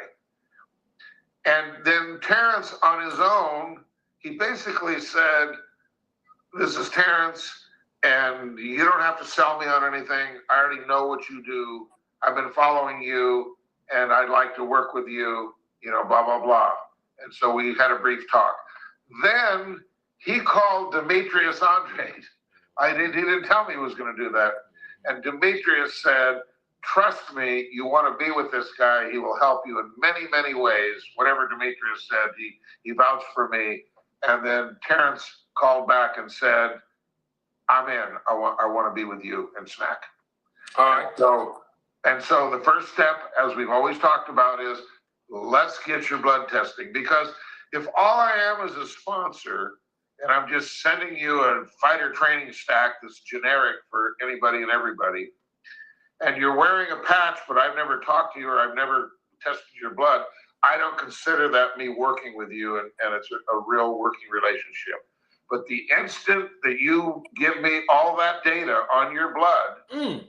And then Terence, on his own, he basically said, this is Terence, and you don't have to sell me on anything. I already know what you do. I've been following you, and I'd like to work with you, you know, blah, blah, blah. And so we had a brief talk. Then he called Demetrius Andrade He didn't tell me he was going to do that. And Demetrius said, trust me, you want to be with this guy. He will help you in many, many ways. Whatever Demetrius said, he vouched for me. And then Terence called back and said, I'm in. I want to be with you and Snack. All right. So the first step, as we've always talked about, is let's get your blood testing. Because if all I am is a sponsor and I'm just sending you a fighter training stack that's generic for anybody and everybody, and you're wearing a patch, but I've never talked to you or I've never tested your blood, I don't consider that me working with you, and it's a real working relationship. But the instant that you give me all that data on your blood, and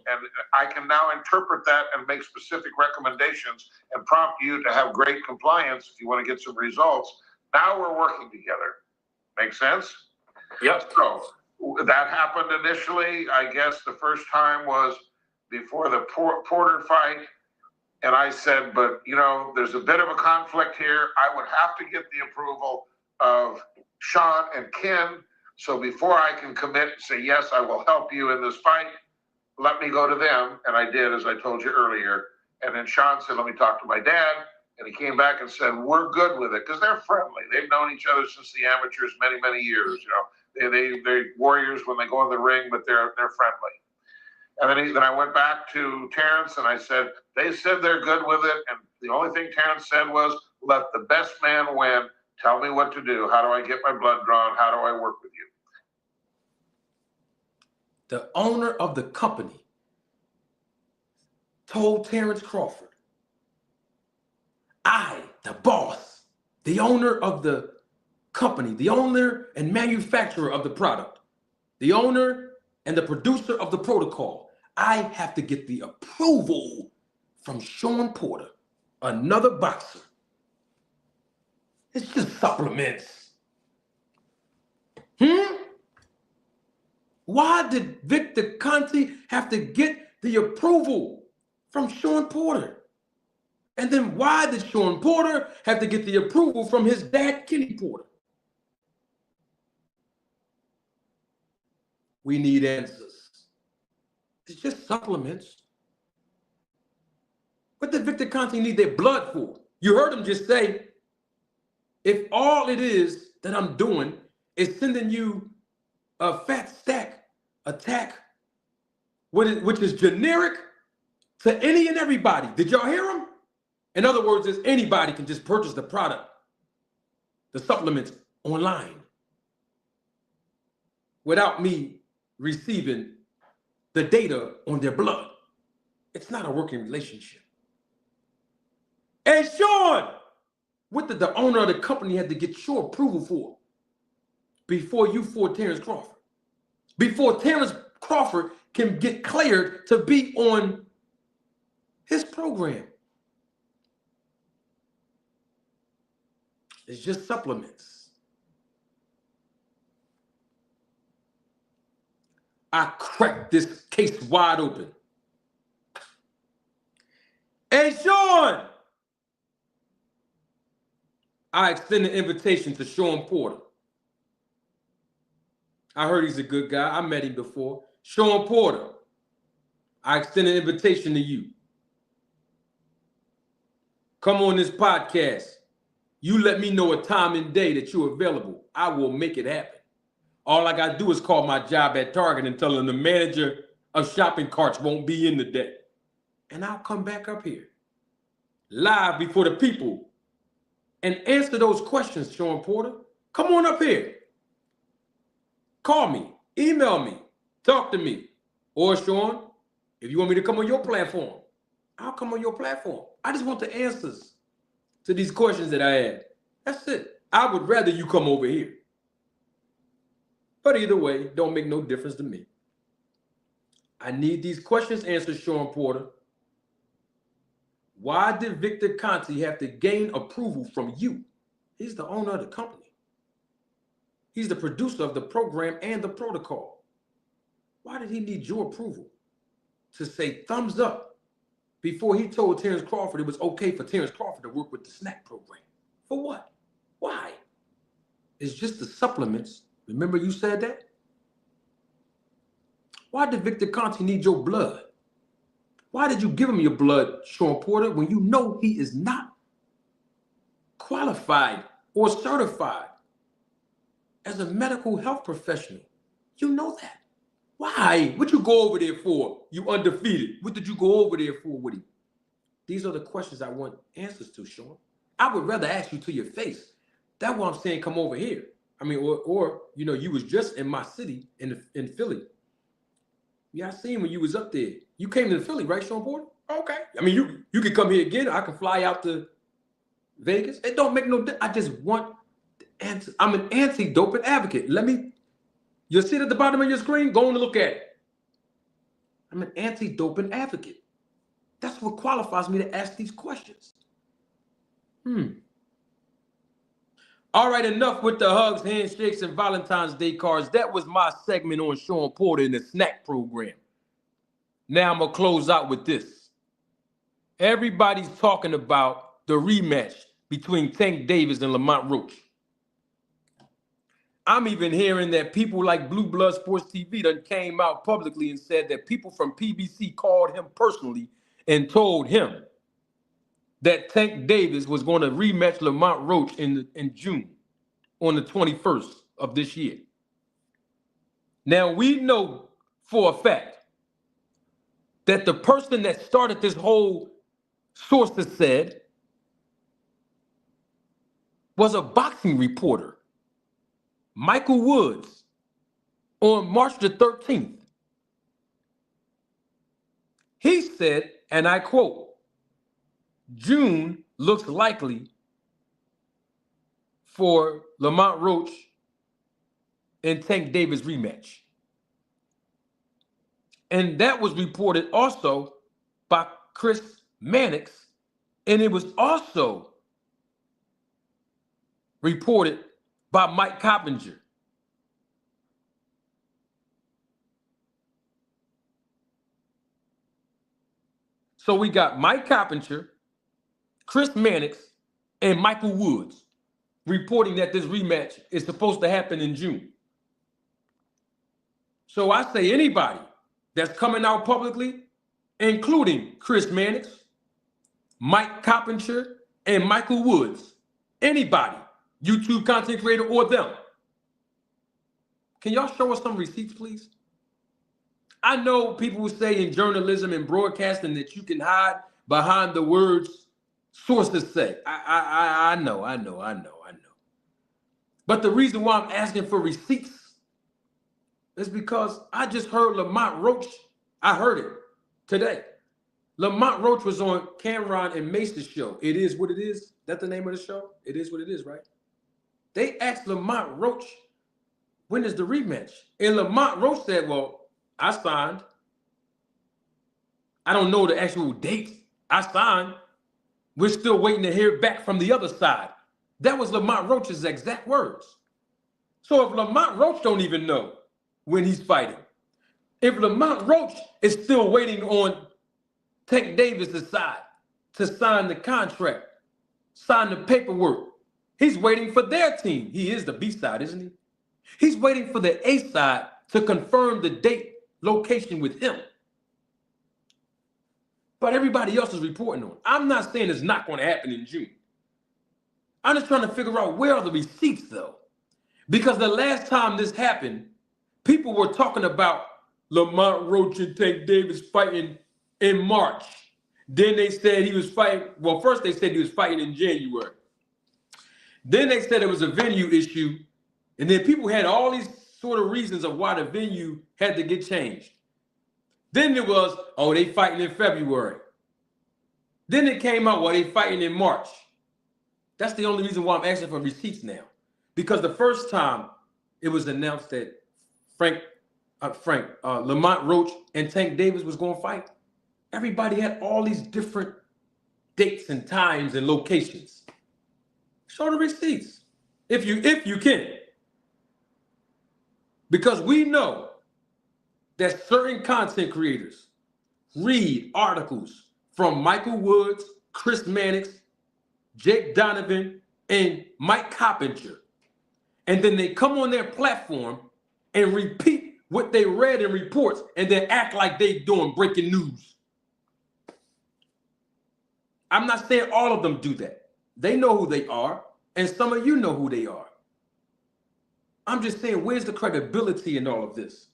I can now interpret that and make specific recommendations and prompt you to have great compliance if you want to get some results, now we're working together. Make sense? Yep. So that happened initially. I guess the first time was before the Porter fight. And I said, but, you know, there's a bit of a conflict here. I would have to get the approval of Shawn and Ken. So before I can commit and say, yes, I will help you in this fight, let me go to them. And I did, as I told you earlier. And then Shawn said, let me talk to my dad. And he came back and said, we're good with it, because they're friendly. They've known each other since the amateurs many, many years. You know, they're warriors when they go in the ring, but they're friendly. And then I went back to Terence and I said, they said they're good with it. And the only thing Terence said was, let the best man win. Tell me what to do. How do I get my blood drawn? How do I work with you? The owner of the company told Terence Crawford, I, the boss, the owner of the company, the owner and manufacturer of the product, the owner and the producer of the protocol, I have to get the approval from Shawn Porter, another boxer. It's just supplements. Why did Victor Conte have to get the approval from Shawn Porter? And then why did Shawn Porter have to get the approval from his dad, Kenny Porter? We need answers. It's just supplements. What did Victor Conte need their blood for? You heard him just say, if all it is that I'm doing is sending you a fat stack attack, which is generic to any and everybody. Did y'all hear him? In other words, anybody can just purchase the product, the supplements online, without me receiving the data on their blood. It's not a working relationship. And Shawn, what did the owner of the company have to get your approval for before you fought Terence Crawford? Before Terence Crawford can get cleared to be on his program? It's just supplements. I cracked this case wide open. Hey, Shawn! I extend an invitation to Shawn Porter. I heard he's a good guy. I met him before. Shawn Porter, I extend an invitation to you. Come on this podcast. You let me know a time and day that you're available. I will make it happen. All I got to do is call my job at Target and tell them the manager of shopping carts won't be in today. And I'll come back up here, live before the people, and answer those questions, Shawn Porter. Come on up here. Call me, email me, talk to me. Or Shawn, if you want me to come on your platform, I'll come on your platform. I just want the answers to these questions that I had. That's it. I would rather you come over here. But either way, don't make no difference to me. I need these questions answered, Shawn Porter. Why did Victor Conte have to gain approval from you? He's the owner of the company. He's the producer of the program and the protocol. Why did he need your approval to say thumbs up before he told Terence Crawford it was okay for Terence Crawford to work with the snack program? For what? Why? It's just the supplements. Remember you said that? Why did Victor Conte need your blood? Why did you give him your blood, Shawn Porter, when you know he is not qualified or certified as a medical health professional? You know that. Why? What you go over there for? You undefeated. What did you go over there for with him? These are the questions I want answers to, Shawn. I would rather ask you to your face. That's why I'm saying come over here. I mean, or you know, you was just in my city in Philly. Yeah, I seen when you was up there. You came to Philly, right, Shawn Porter? Okay. I mean, you can come here again. I can fly out to Vegas. It don't make no difference. I just want I'm an anti-doping advocate. You'll see it at the bottom of your screen. Go on and look at it. I'm an anti-doping advocate. That's what qualifies me to ask these questions. All right, enough with the hugs, handshakes, and Valentine's Day cards. That was my segment on Shawn Porter in the snack program. Now I'm going to close out with this. Everybody's talking about the rematch between Tank Davis and Lamont Roach. I'm even hearing that people like Blue Blood Sports TV done came out publicly and said that people from PBC called him personally and told him that Tank Davis was going to rematch Lamont Roach in June on the 21st of this year. Now, we know for a fact that the person that started this whole sources said was a boxing reporter, Michael Woods, on March the 13th. He said, and I quote, June looks likely for Lamont Roach and Tank Davis rematch. And that was reported also by Chris Mannix, and it was also reported by Mike Coppinger. So we got Mike Coppinger, Chris Mannix, and Michael Woods reporting that this rematch is supposed to happen in June. So I say anybody that's coming out publicly, including Chris Mannix, Mike Coppinger, and Michael Woods, anybody, YouTube content creator or them, can y'all show us some receipts, please? I know people will say in journalism and broadcasting that you can hide behind the words sources say. I know. But the reason why I'm asking for receipts is because I just heard Lamont Roach. I heard it today. Lamont Roach was on Cameron and Mace's show. It Is What It Is. That's the name of the show? It Is What It Is, right? They asked Lamont Roach, when is the rematch? And Lamont Roach said, well, I signed. I don't know the actual date. I signed. We're still waiting to hear back from the other side. That was Lamont Roach's exact words. So if Lamont Roach don't even know when he's fighting, if Lamont Roach is still waiting on Tank Davis' side to sign the contract, sign the paperwork, he's waiting for their team. He is the B side, isn't he? He's waiting for the A side to confirm the date, location with him. But everybody else is reporting on it. I'm not saying it's not going to happen in June. I'm just trying to figure out where are the receipts, though. Because the last time this happened, people were talking about Lamont Roach and Tank Davis fighting in March. Then they said he was fighting. Well, first they said he was fighting in January. Then they said it was a venue issue. And then people had all these sort of reasons of why the venue had to get changed. Then it was, oh, they fighting in February. Then it came out, well, they fighting in March. That's the only reason why I'm asking for receipts now. Because the first time it was announced that Lamont Roach and Tank Davis was going to fight, everybody had all these different dates and times and locations. Show the receipts if you can. Because we know that certain content creators read articles from Michael Woods, Chris Mannix, Jake Donovan, and Mike Coppinger. And then they come on their platform and repeat what they read in reports and then act like they doing breaking news. I'm not saying all of them do that. They know who they are, and some of you know who they are. I'm just saying, where's the credibility in all of this?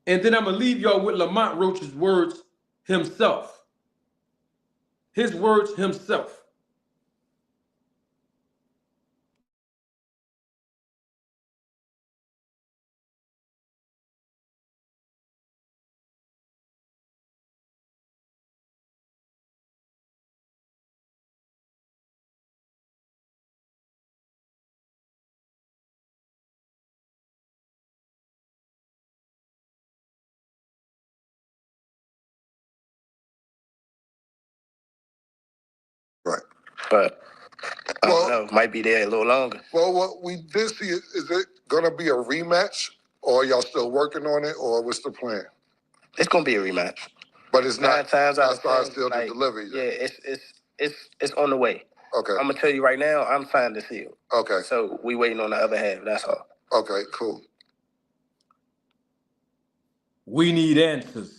And then I'm going to leave y'all with Lamont Roach's words himself. His words himself. Right. But I don't know, might be there a little longer. Well, what we did see, is it going to be a rematch, or are y'all still working on it, or what's the plan? It's gonna be a rematch. But it's not. 9 times out of 10, still like, to deliver yet. Yeah, it's on the way. Okay. I'm gonna tell you right now, I'm signed to seal. Okay. So we waiting on the other half. That's all. Okay. Cool. We need answers.